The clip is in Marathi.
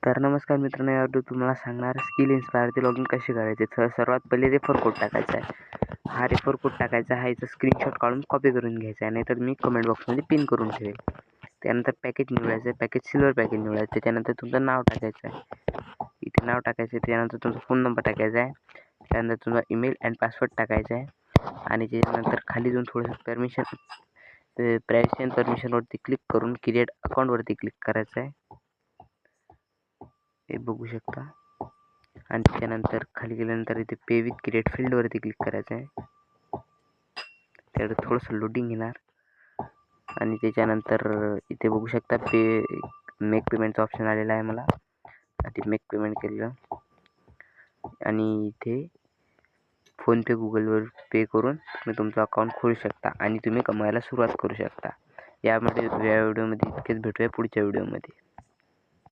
तर नमस्कार मित्रांनो, या व्हिडिओत तुम्हाला सांगणार स्किल इन्स्पायरचे लॉगिन कसे करायचे. तर सर्वात पहिले रेफर कोड टाकायचा आहे. हा रेफर कोड टाकायचा आहे, याचा स्क्रीनशॉट काढून कॉपी करून घ्यायचा आहे, नाहीतर मी कमेंट बॉक्समध्ये पिन करून ठेवेल. त्यानंतर पॅकेज निवडायचं आहे, पॅकेज सिल्वर पॅकेज निवडायचं. त्याच्यानंतर तुमचं नाव टाकायचं आहे, इथे नाव टाकायचं आहे. त्यानंतर तुमचा फोन नंबर टाकायचा आहे. त्यानंतर तुमचा ईमेल अँड पासवर्ड टाकायचा आहे. आणि त्याच्यानंतर खाली जाऊन थोडंसं प्रायव्हसी अँड परमिशनवरती क्लिक करून क्रिएट अकाउंटवरती क्लिक करायचं आहे, हे बघू शकता. आणि त्यानंतर खाली गेल्यानंतर इथे पे विथ क्रिएट फील्डवरती क्लिक करायचं आहे. त्याकडे थोडंसं लोडिंग घेणार आणि त्याच्यानंतर इथे बघू शकता मेक पेमेंटचा ऑप्शन आलेला आहे. मला आधी मेक पेमेंट केलं आणि इथे फोनपे गुगलवर पे करून तुम्ही तुमचं अकाउंट खोलू शकता आणि तुम्ही कमवायला सुरुवात करू शकता. या व्हिडिओमध्ये इतकेच, भेटूया पुढच्या व्हिडिओमध्ये.